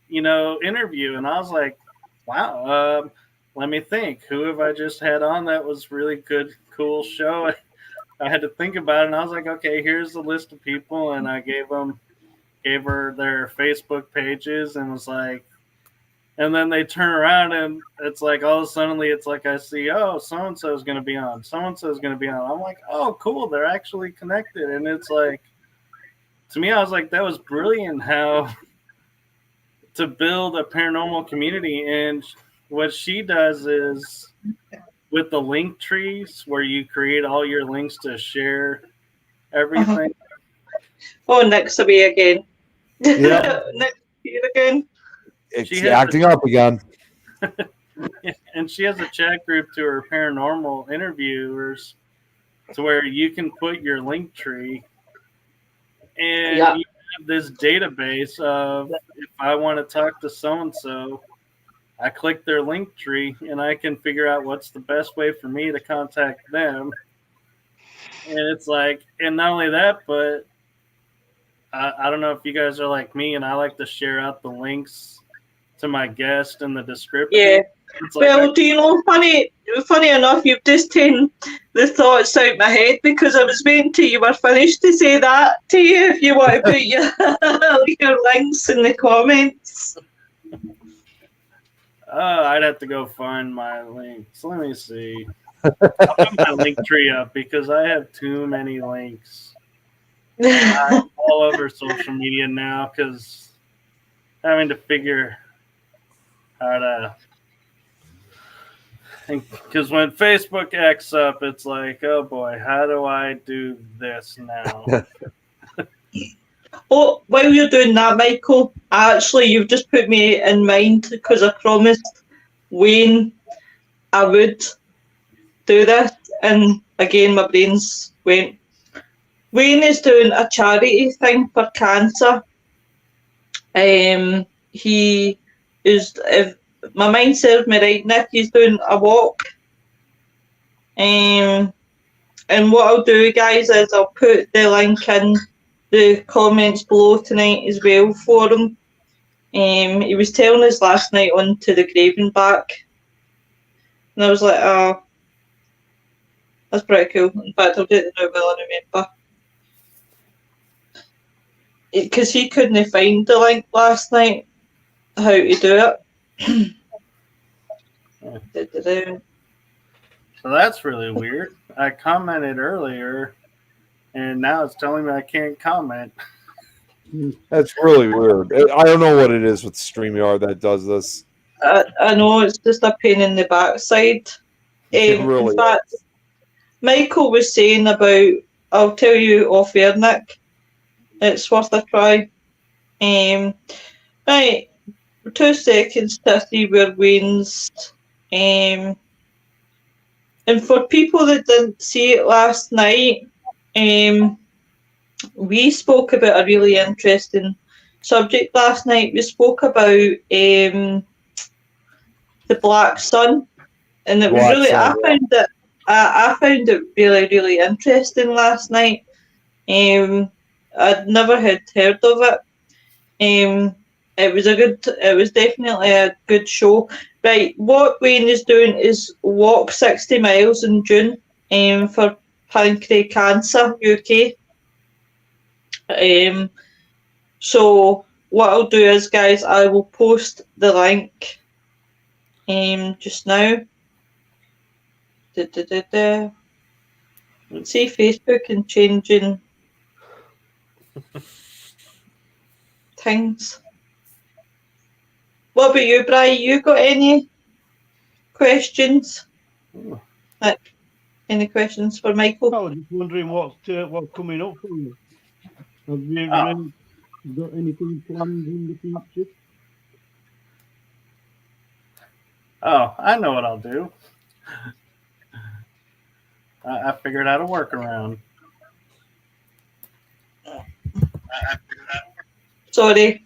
S2: interview?" And I was like, wow, let me think. Who have I just had on that was really good, cool show? I had to think about it, and I was like, okay, here's the list of people, and I gave her their Facebook pages, and was like, and then they turn around, and it's like all of a sudden, it's like I see, oh, so and so is going to be on, so and so is going to be on. I'm like, oh, cool, they're actually connected, and it's like, to me, I was like, that was brilliant how to build a paranormal community. And what she does is with the link trees where you create all your links to share everything.
S1: Oh, Nick's away again.
S5: Yeah.
S1: Nick's here again.
S5: It's acting up again.
S2: And she has a chat group to her paranormal interviewers to where you can put your link tree and you have this database of if I want to talk to so-and-so, I click their link tree and I can figure out what's the best way for me to contact them. And it's like, and not only that, but I don't know if you guys are like me and I like to share out the links to my guest in the description.
S1: Yeah.
S2: Like
S1: well, do you know, funny enough, you've just taken the thoughts out my head because I was waiting till you were finished to say that to you if you want to put your links in the comments.
S2: I'd have to go find my links. Let me see. I'll put my link tree up because I have too many links. I'm all over social media now because having to figure how to. Because when Facebook X up, it's like, oh boy, how do I do this now?
S1: Oh, while you're doing that, Michael, you've just put me in mind because I promised Wayne I would do this, and again my brains went. Wayne is doing a charity thing for cancer. He is my mind serves me right. Nicky's doing a walk. And what I'll do, guys, is I'll put the link in the comments below tonight as well for him. He was telling us last night on to the Graven back. And I was like, oh, that's pretty cool. In fact, I'll do it now while I remember. Because he couldn't find the link last night, how to do it.
S2: So that's really weird. I commented earlier, and now it's telling me I can't comment.
S5: That's really weird. I don't know what it is with StreamYard that does this.
S1: I know, it's just a pain in the backside.
S5: It really
S1: in fact, Michael was saying about, I'll tell you off air, Nick, it's worth a try. Right, 2 seconds to see where Wayne's. And for people that didn't see it last night, we spoke about a really interesting subject last night. We spoke about the Black Sun, and it was
S5: Black
S1: really
S5: Sun,
S1: I found it really, really interesting last night. I'd never had heard of it. It was definitely a good show. Right, what Wayne is doing is walk 60 miles in June for Pancreatic Cancer UK. So what I'll do is, guys, I will post the link just now. See, Facebook and changing things. What about you, Bri? You got any questions? Like, any questions for Michael?
S4: I was just wondering what's coming up for you. Have you got anything planned in the future?
S2: Oh, I know what I'll do. I figured out a workaround.
S1: Sorry,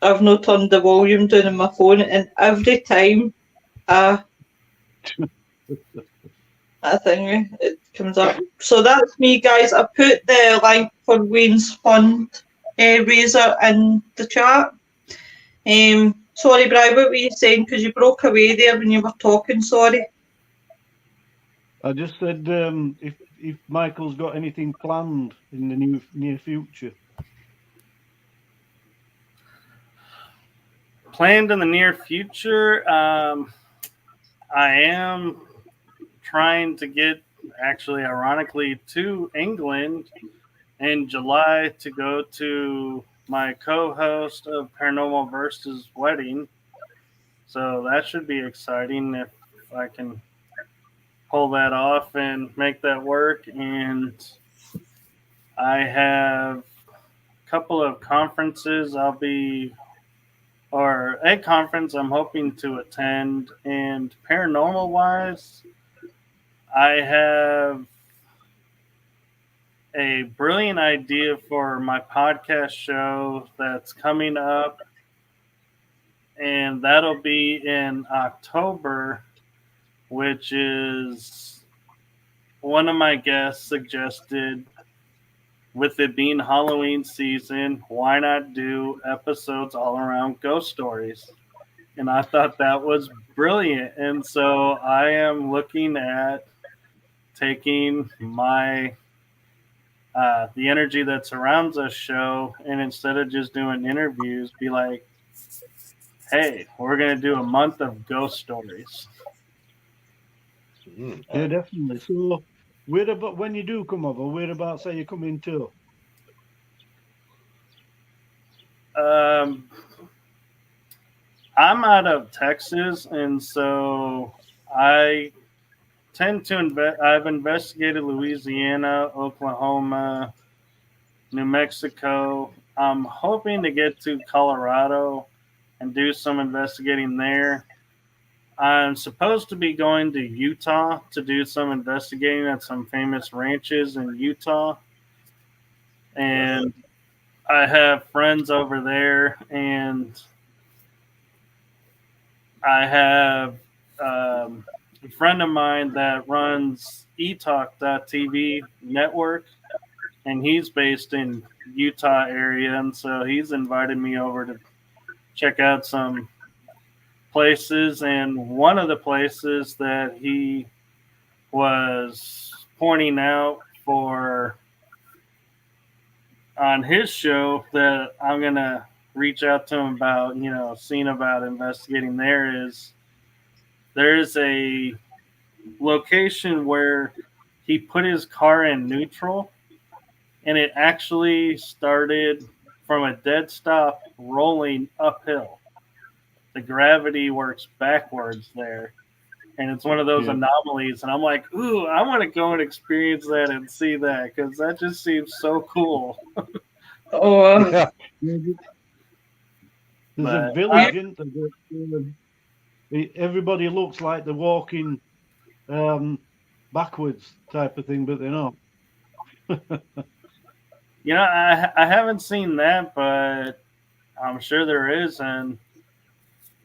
S1: I've not turned the volume down on my phone, and every time I think it comes up. So that's me, guys. I put the link for Wayne's fund raiser in the chat. Sorry, Bri, what were you saying? Because you broke away there when you were talking. Sorry.
S4: I just said if Michael's got anything planned in the near future.
S2: Planned in the near future, I am trying to get, actually, ironically, to England in July to go to my co-host of Paranormal Versus wedding. So that should be exciting if I can pull that off and make that work. And I have a couple of conferences or a conference I'm hoping to attend. And paranormal wise, I have a brilliant idea for my podcast show that's coming up, and that'll be in October, which is one of my guests suggested, with it being Halloween season, why not do episodes all around ghost stories? And I thought that was brilliant. And so I am looking at taking my the energy that surrounds us show, and instead of just doing interviews, be like, hey, we're going to do a month of ghost stories.
S4: Yeah, definitely. So, when you do come over, whereabouts are you coming to?
S2: I'm out of Texas, and so I tend to I've investigated Louisiana, Oklahoma, New Mexico. I'm hoping to get to Colorado and do some investigating there. I'm supposed to be going to Utah to do some investigating at some famous ranches in Utah. And I have friends over there, and I have a friend of mine that runs eTalk.tv network, and he's based in Utah area, and so he's invited me over to check out some places. And one of the places that he was pointing out for on his show that I'm gonna reach out to him about, seeing about investigating there's a location where he put his car in neutral and it actually started from a dead stop rolling uphill. The gravity works backwards there. And it's one of those anomalies. And I'm like, ooh, I want to go and experience that and see that because that just seems so cool.
S1: Oh,
S4: There's a village, isn't there? Everybody looks like they're walking backwards type of thing, but they're not.
S2: I haven't seen that, but I'm sure there is. And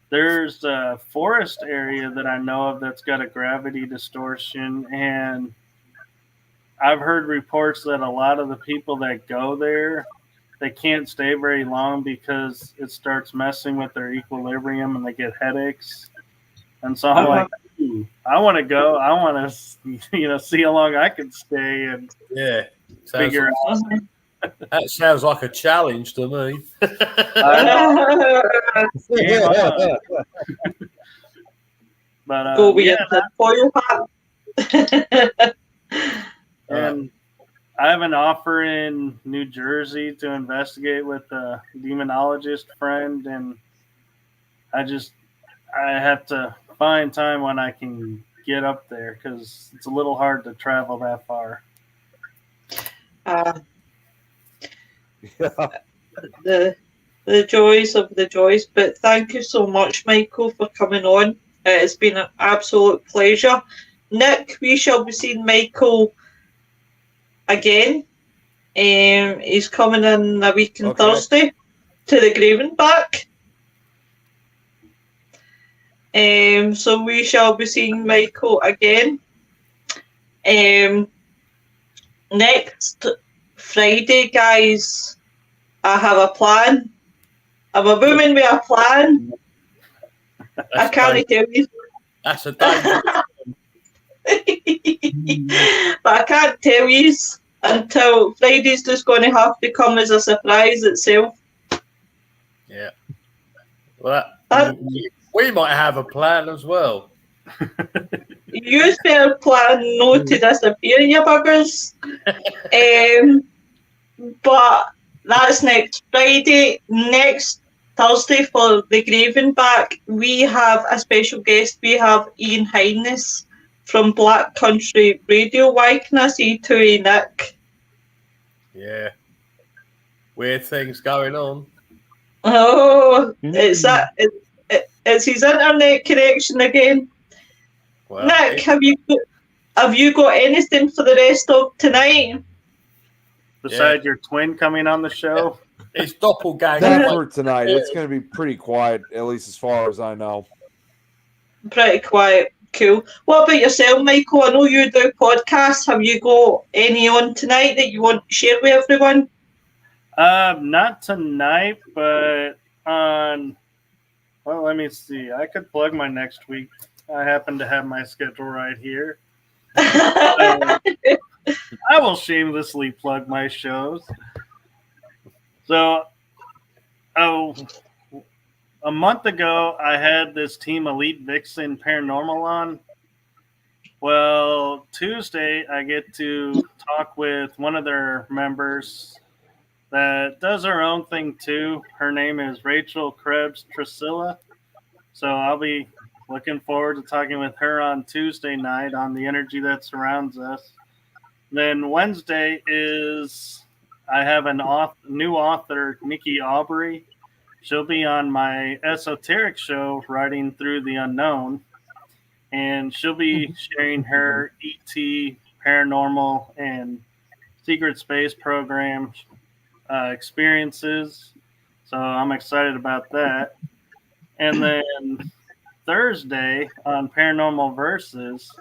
S2: there's a forest area that I know of that's got a gravity distortion. And I've heard reports that a lot of the people that go there, they can't stay very long because it starts messing with their equilibrium and they get headaches. And so I'm like, ooh, I want to go. I want to, see how long I can stay and figure out.
S3: That sounds like a challenge to me.
S2: But
S1: go with your foil hat.
S2: And I have an offer in New Jersey to investigate with a demonologist friend, and I have to find time when I can get up there because it's a little hard to travel that far.
S1: The joys of the joys. But thank you so much, Michael, for coming on. It's been an absolute pleasure. Nick, we shall be seeing Michael again. He's coming in a week on Thursday to the Graven back. So we shall be seeing Michael again. Next Friday, guys, I have a plan. I'm a woman with a plan. I can't tell you.
S3: That's a dangerous
S1: But I can't tell you until Friday's just going to have to come as a surprise itself.
S3: Yeah. Well, we might have a plan as well.
S1: You better plan not to disappear, you buggers. But that's next Friday. Next Thursday for the Graven back, we have a special guest. We have Ian Highness from Black Country Radio. Why can I say to you, Nick?
S3: Yeah. Weird things going on.
S1: Oh, it's his internet connection again. Well, Nick, have you got anything for the rest of tonight?
S2: Besides your twin coming on the show?
S3: It's doppelganger.
S5: Not for tonight. It's going to be pretty quiet, at least as far as I know.
S1: Pretty quiet. Cool. What about yourself, Michael? I know you do podcasts. Have you got any on tonight that you want to share with everyone?
S2: Not tonight, but on... Well, let me see. I could plug my next week. I happen to have my schedule right here. I will shamelessly plug my shows. So, a month ago, I had this team Elite Vixen Paranormal on. Well, Tuesday, I get to talk with one of their members that does her own thing too. Her name is Rachel Krebs Trisilla. So I'll be looking forward to talking with her on Tuesday night on the energy that surrounds us. Then Wednesday is I have a new author, Nikki Aubrey. She'll be on my esoteric show, Writing Through the Unknown. And she'll be sharing her ET, paranormal, and secret space program experiences. So I'm excited about that. And then Thursday on Paranormal Versus,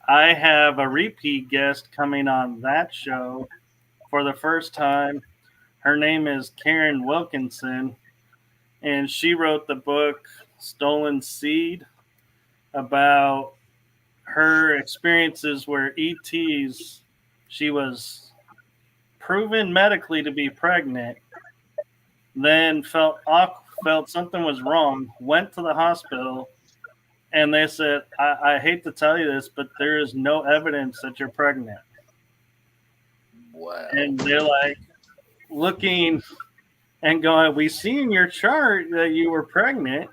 S2: I have a repeat guest coming on that show for the first time. Her name is Karen Wilkinson, and she wrote the book Stolen Seed about her experiences where ETs, she was proven medically to be pregnant, then felt something was wrong, went to the hospital, and they said, I hate to tell you this, but there is no evidence that you're pregnant.
S3: Wow.
S2: And they're like looking and going, we see in your chart that you were pregnant,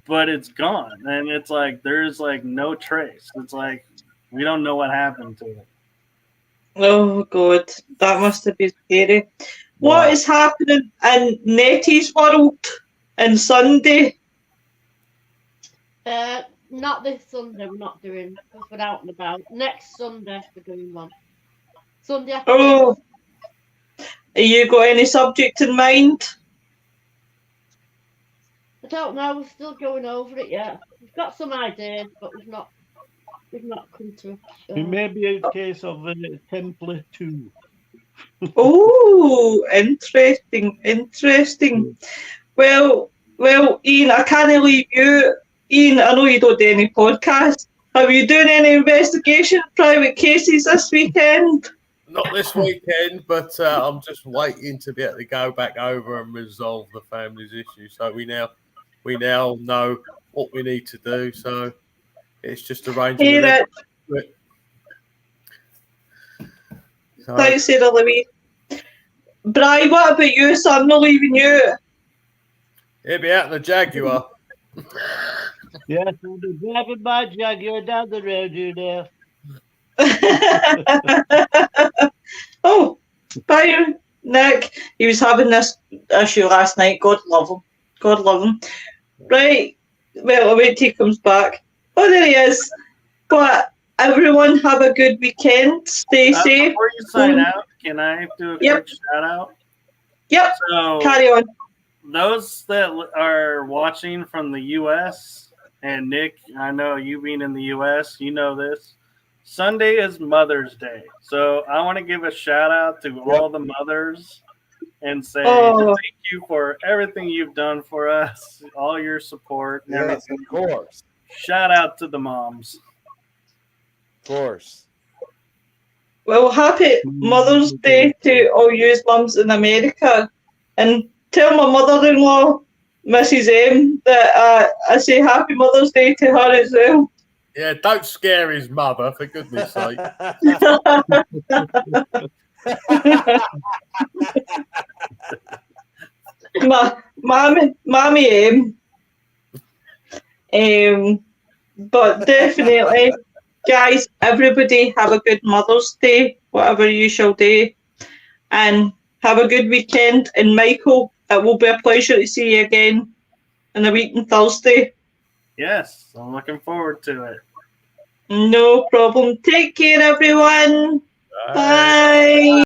S2: but it's gone. And it's like, there's like no trace. It's like, we don't know what happened to it.
S1: Oh, God. That must have been scary.
S3: Wow.
S1: What is happening in Nettie's world on Sunday?
S6: Not this Sunday, we're not doing, because we're out and about. Next Sunday, we're doing one. Sunday afternoon.
S1: Oh, have you got any subject in mind?
S6: I don't know, we're still going over it yet. We've got some ideas, but we've not come to
S4: It may be a case of Templar 2.
S1: Oh, interesting. Well, Ian, I can't leave you. Ian, I know you don't do any podcasts. Have you done any investigation, private cases this weekend?
S3: Not this weekend, but I'm just waiting to be able to go back over and resolve the family's issue. So we now know what we need to do. So it's just arranging.
S1: Hey, Rich.
S3: So,
S1: Thanks, Sarah Louise. Bri, what about you? So I'm not leaving you.
S3: he'll be out in the Jaguar.
S4: Yes, we'll be driving my Jaguar down the road, you know.
S1: Oh, bye, Nick. He was having this issue last night. God love him. Right. Well, I'll wait till he comes back. Oh, there he is. But everyone have a good weekend. Stay safe.
S2: Before you sign out, can I do a quick shout out?
S1: Yep.
S2: So
S1: Carry on.
S2: those that are watching from the U.S., and Nick, I know you being in the U.S., you know this. Sunday is Mother's Day. So I want to give a shout out to all the mothers and say thank you for everything you've done for us, all your support. And
S5: Yes,
S2: everything.
S5: of course.
S2: Shout out to the moms.
S5: Of course.
S1: Well, happy Mother's Day to all you mums in America. And tell my mother-in-law, Mrs. M, that I say happy Mother's Day to her as well.
S3: Yeah, don't scare his mother, for goodness sake.
S1: Mommy M. But definitely, guys, everybody have a good Mother's Day, whatever you shall do. And have a good weekend. And Michael, it will be a pleasure to see you again in a week on Thursday.
S2: Yes, I'm looking forward to it.
S1: No problem. Take care, everyone. Bye.